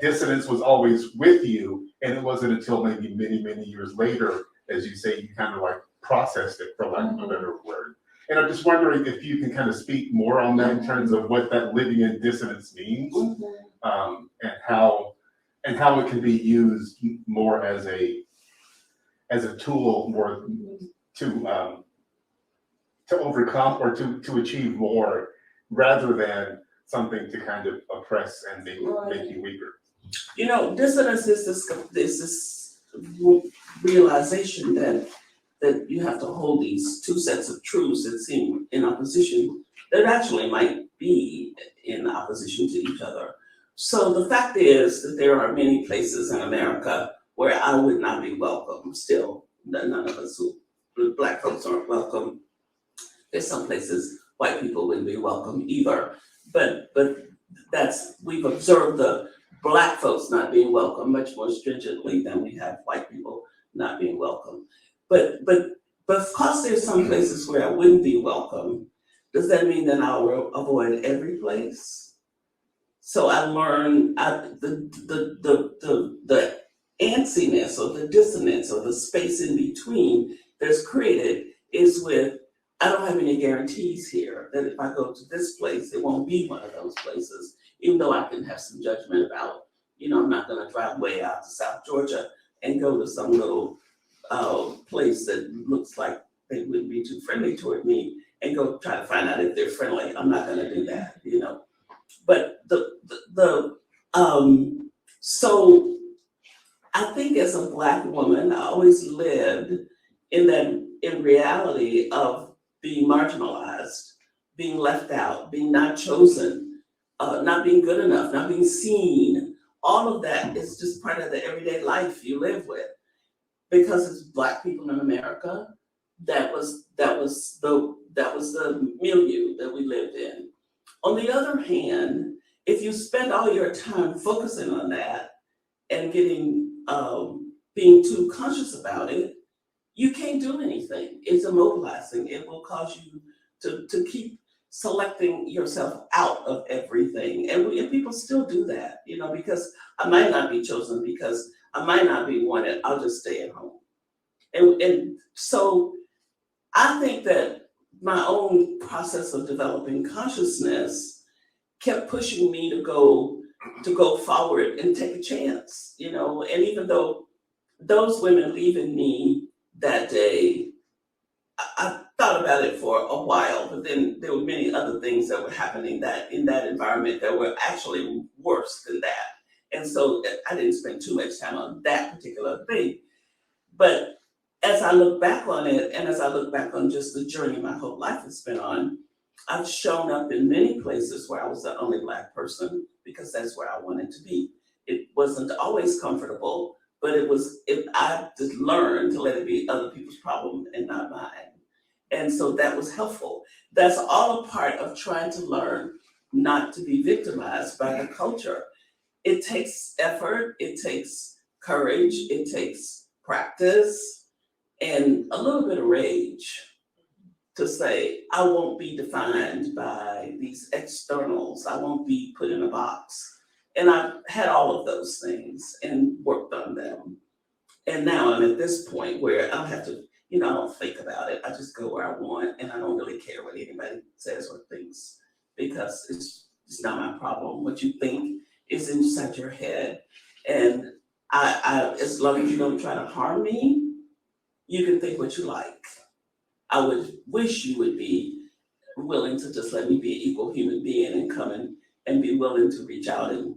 dissonance was always with you, and it wasn't until maybe many, many years later, as you say, you kind of like processed it, for lack of a better word. And I'm just wondering if you can kind of speak more on that in terms of what that living in dissonance means, and how it can be used more as a tool more to overcome or to achieve more, rather than something to kind of oppress and make you weaker. You know, dissonance is this realization that you have to hold these two sets of truths that seem in opposition, that actually might be in opposition to each other. So the fact is that there are many places in America where I would not be welcome still. None of us Black folks aren't welcome. There's some places white people wouldn't be welcome either. But we've observed the Black folks not being welcome much more stringently than we have white people not being welcome. But because there's some places where I wouldn't be welcome, does that mean that I'll avoid every place? So I learned the antsiness or the dissonance or the space in between that's created is with, I don't have any guarantees here that if I go to this place, it won't be one of those places, even though I can have some judgment about, I'm not gonna drive way out to South Georgia and go to some little place that looks like they wouldn't be too friendly toward me and go try to find out if they're friendly. I'm not gonna do that, But so I think as a Black woman, I always lived in reality of being marginalized, being left out, being not chosen, not being good enough, not being seen. All of that is just part of the everyday life you live with. Because it's Black people in America, that was the milieu that we lived in. On the other hand, if you spend all your time focusing on that and being too conscious about it, you can't do anything. It's immobilizing. It will cause you to keep selecting yourself out of everything. And people still do that, because I might not be chosen, because I might not be wanted, I'll just stay at home. And so I think that my own process of developing consciousness kept pushing me to go forward and take a chance, and even though those women leaving me that day, thought about it for a while, but then there were many other things that were happening that in that environment that were actually worse than that. And so I didn't spend too much time on that particular thing. But as I look back on it, and as I look back on just the journey my whole life has been on, I've shown up in many places where I was the only Black person because that's where I wanted to be. It wasn't always comfortable, but I just learned to let it be other people's problem and not mine. And so that was helpful. That's all a part of trying to learn not to be victimized by the culture. It takes effort, it takes courage, it takes practice, and a little bit of rage to say, I won't be defined by these externals. I won't be put in a box. And I've had all of those things and worked on them. And now I'm at this point where I don't have to, I don't think about it. I just go where I want, and I don't really care what anybody says or thinks because it's not my problem. What you think is inside your head. And I as long as you don't try to harm me, you can think what you like. I would wish you would be willing to just let me be an equal human being and come in and be willing to reach out and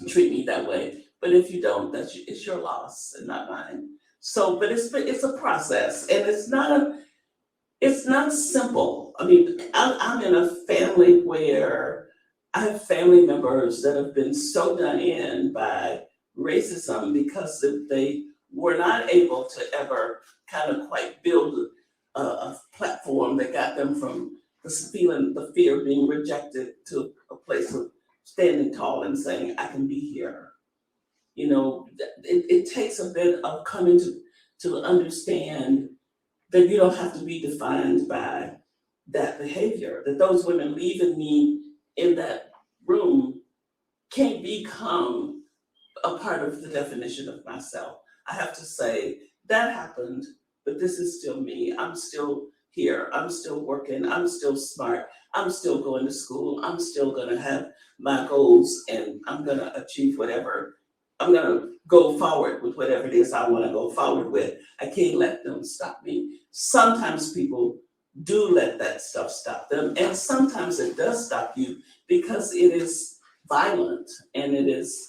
treat me that way. But if you don't, it's your loss and not mine. So, but it's a process, and it's not simple. I mean, I'm in a family where I have family members that have been so done in by racism because they were not able to ever kind of quite build a platform that got them from the fear of being rejected to a place of standing tall and saying, I can be here. It takes a bit of coming to understand that you don't have to be defined by that behavior, that those women leaving me in that room can't become a part of the definition of myself. I have to say, that happened, but this is still me. I'm still here. I'm still working. I'm still smart. I'm still going to school. I'm still going to have my goals, and I'm going to achieve whatever. I'm going to go forward with whatever it is I want to go forward with. I can't let them stop me. Sometimes people do let that stuff stop them, and sometimes it does stop you because it is violent and it is,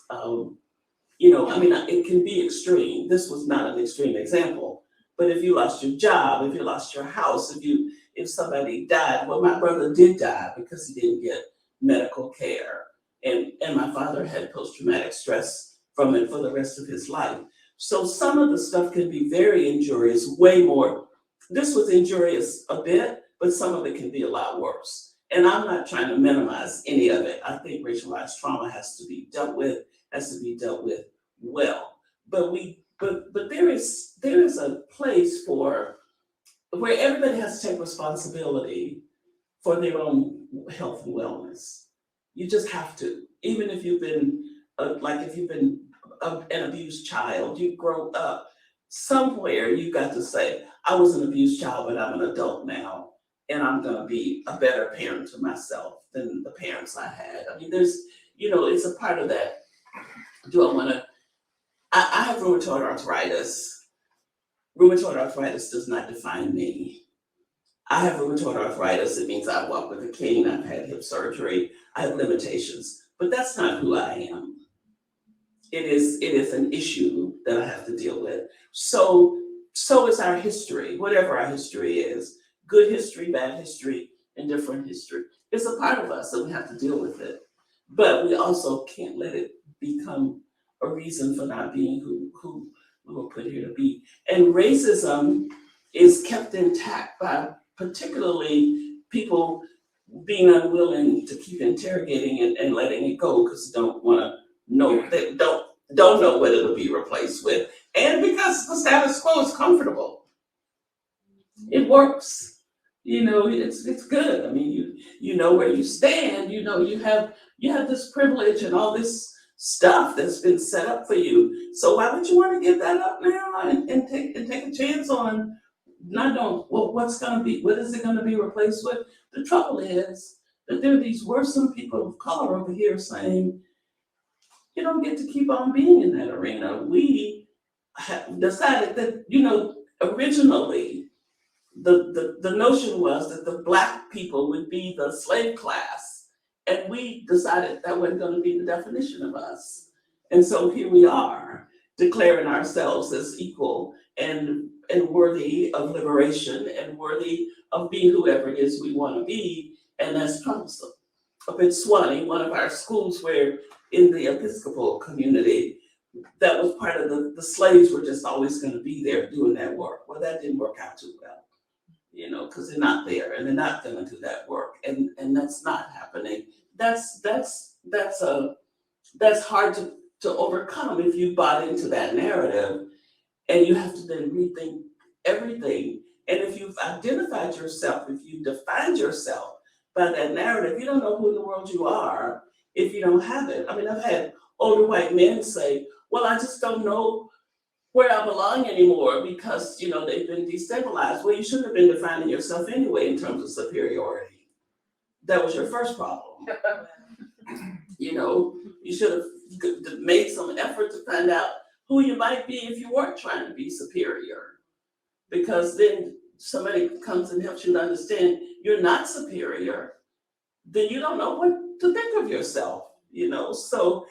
it can be extreme. This was not an extreme example, but if you lost your job, if you lost your house, if somebody died, well, my brother did die because he didn't get medical care, and my father had post-traumatic stress from it for the rest of his life. So some of the stuff can be very injurious, way more. This was injurious a bit, but some of it can be a lot worse. And I'm not trying to minimize any of it. I think racialized trauma has to be dealt with well. But there is a place for where everybody has to take responsibility for their own health and wellness. You just have to, even if you've been an abused child, you grow up somewhere. You got to say, I was an abused child, but I'm an adult now, and I'm going to be a better parent to myself than the parents I had. I mean, there's, it's a part of that. I have rheumatoid arthritis. Rheumatoid arthritis does not define me. I have rheumatoid arthritis. It means I walk with a cane. I've had hip surgery. I have limitations, but that's not who I am. It is an issue that I have to deal with. So is our history, whatever our history is. Good history, bad history, indifferent history. It's a part of us, and we have to deal with it. But we also can't let it become a reason for not being who we were put here to be. And racism is kept intact by particularly people being unwilling to keep interrogating it and letting it go because they don't want to know, they don't know what it'll be replaced with. And because the status quo is comfortable. It works. It's good. I mean, you know where you stand, you have this privilege and all this stuff that's been set up for you. So why would you want to give that up now and take a chance on not knowing what is it gonna be replaced with? The trouble is that there are these worrisome people of color over here saying, you don't get to keep on being in that arena. We have decided that, originally the notion was that the Black people would be the slave class, and we decided that wasn't going to be the definition of us. And so here we are, declaring ourselves as equal and worthy of liberation and worthy of being whoever it is we want to be, and that's troublesome. Up in Swanee, one of our schools where in the Episcopal community, that was part of the slaves were just always going to be there doing that work. Well, that didn't work out too well, because they're not there and they're not going to do that work, and that's not happening. That's hard to overcome if you bought into that narrative, and you have to then rethink everything. And if you've identified yourself, if you defined yourself by that narrative, you don't know who in the world you are if you don't have it. I mean, I've had older white men say, well, I just don't know where I belong anymore because, they've been destabilized. Well, you shouldn't have been defining yourself anyway in terms of superiority. That was your first problem. You should have made some effort to find out who you might be if you weren't trying to be superior. Because then somebody comes and helps you to understand you're not superior, then you don't know what to think of yourself, So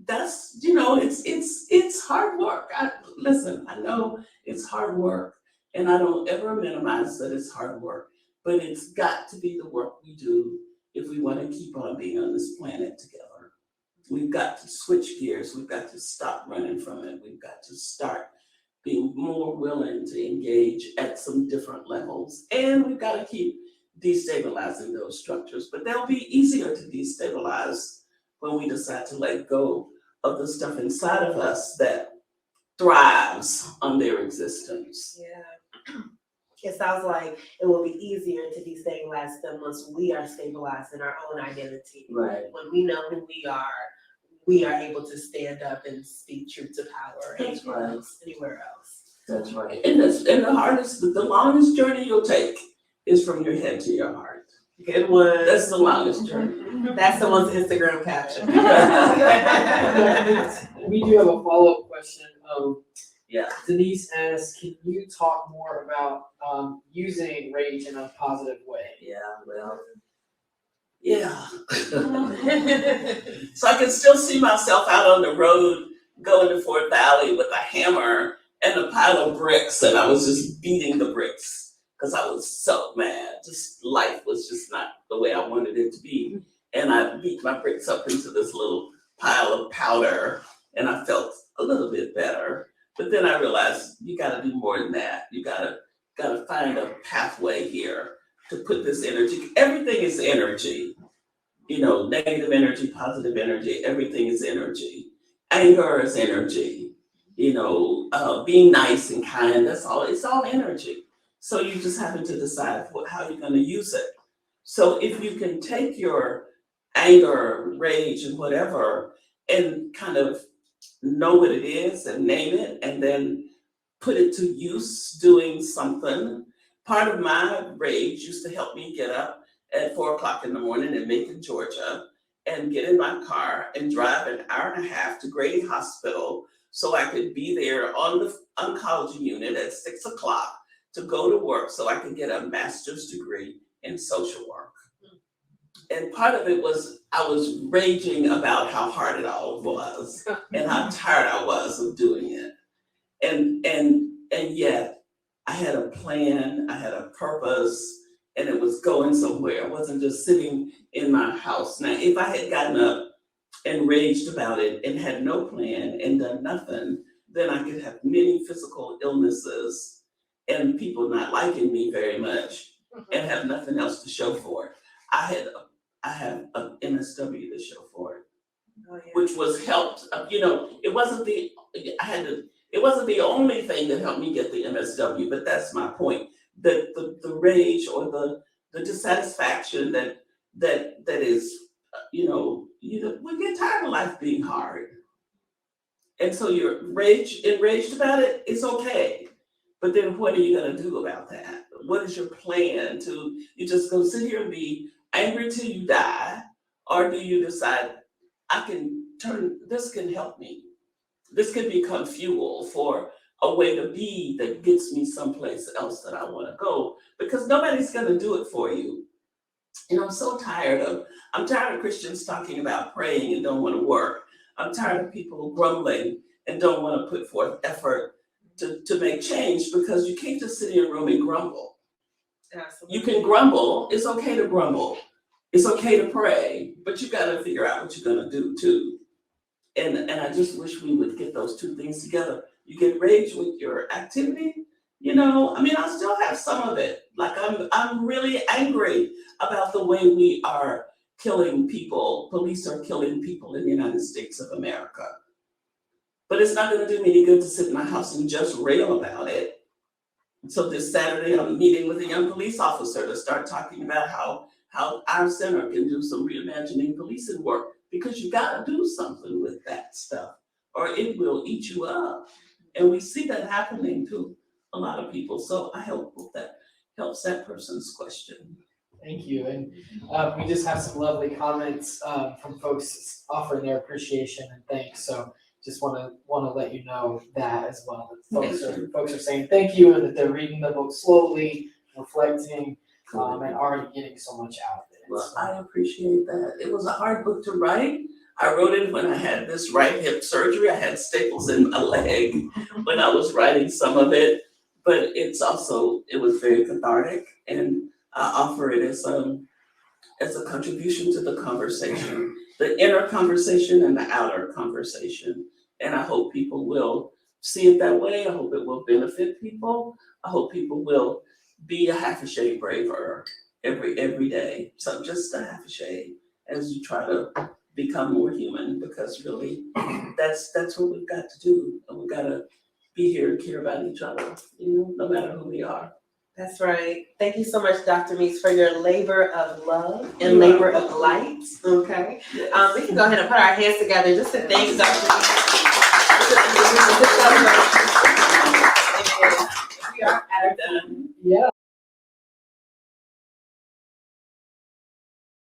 that's, it's hard work. I know it's hard work, and I don't ever minimize that it's hard work, but it's got to be the work we do if we want to keep on being on this planet together. We've got to switch gears. We've got to stop running from it. We've got to start being more willing to engage at some different levels. And we've got to keep destabilizing those structures, but they'll be easier to destabilize when we decide to let go of the stuff inside of us that thrives on their existence. Yeah. It sounds like it will be easier to destabilize them once we are stabilized in our own identity. Right. When we know who we are able to stand up and speak truth to power That's right. Anywhere else. That's right. And the longest journey you'll take is from your head to your heart. Good one. That's the longest journey. That's someone's Instagram caption. We do have a follow-up question. Yeah. Denise asks, can you talk more about using rage in a positive way? Yeah. So I can still see myself out on the road going to Fort Valley with a hammer and a pile of bricks, and I was just beating the bricks because I was so mad. Just life was just not the way I wanted it to be. And I beat my bricks up into this little pile of powder, and I felt a little bit better. But then I realized you got to do more than that. You got to find a pathway here to put this energy. Everything is energy. Negative energy, positive energy. Everything is energy. Anger is energy. Being nice and kind. That's all. It's all energy. So you just happen to decide how you're going to use it. So if you can take your anger, rage, and whatever, and kind of know what it is and name it, and then put it to use doing something. Part of my rage used to help me get up at 4:00 in the morning in Macon, Georgia, and get in my car and drive an hour and a half to Grady Hospital so I could be there on the oncology unit at 6:00 to go to work so I could get a master's degree in social work. And part of it was I was raging about how hard it all was and how tired I was of doing it. And yet I had a plan, I had a purpose, and it was going somewhere. I wasn't just sitting in my house. Now, if I had gotten up and raged about it and had no plan and done nothing, then I could have many physical illnesses and people not liking me very much and have nothing else to show for it. I have an MSW to show for it, which was helped. It wasn't the only thing that helped me get the MSW, but that's my point. That the rage or the dissatisfaction that is, we get tired of life being hard, and so you're enraged about it. It's okay, but then what are you going to do about that? What is your plan? You just go sit here and be angry till you die, or do you decide this can help me? This can become fuel for a way to be that gets me someplace else that I want to go, because nobody's going to do it for you. And I'm tired of Christians talking about praying and don't want to work. I'm tired of people grumbling and don't want to put forth effort to make change, because you can't just sit in a room and grumble. Absolutely. You can grumble. It's okay to grumble. It's okay to pray, but you got to figure out what you're going to do too. And I just wish we would get those two things together. You get rage with your activity, I still have some of it. Like I'm really angry about the way we are killing people. Police are killing people in the United States of America. But it's not going to do me any good to sit in my house and just rail about it. So this Saturday, I'm meeting with a young police officer to start talking about how our center can do some reimagining policing work, because you got to do something with that stuff or it will eat you up. And we see that happening to a lot of people. So I hope that helps that person's question. Thank you. And we just have some lovely comments from folks offering their appreciation and thanks. So just want to let you know that as well. That folks are saying thank you, and that they're reading the book slowly, reflecting, and already getting so much out of it. Well, I appreciate that. It was a hard book to write. I wrote it when I had this right hip surgery. I had staples in my leg when I was writing some of it, but it was very cathartic, and I offer it as a contribution to the conversation, the inner conversation and the outer conversation. And I hope people will see it that way. I hope it will benefit people. I hope people will be a half a shade braver every day. So just a half a shade as you try to become more human, because really that's what we've got to do. And we've got to be here and care about each other, no matter who we are. That's right. Thank you so much, Dr. Meeks, for your labor of love and labor of light. Okay. Yes. We can go ahead and put our hands together just to thank Dr. Meeks. We are at our done. Yeah.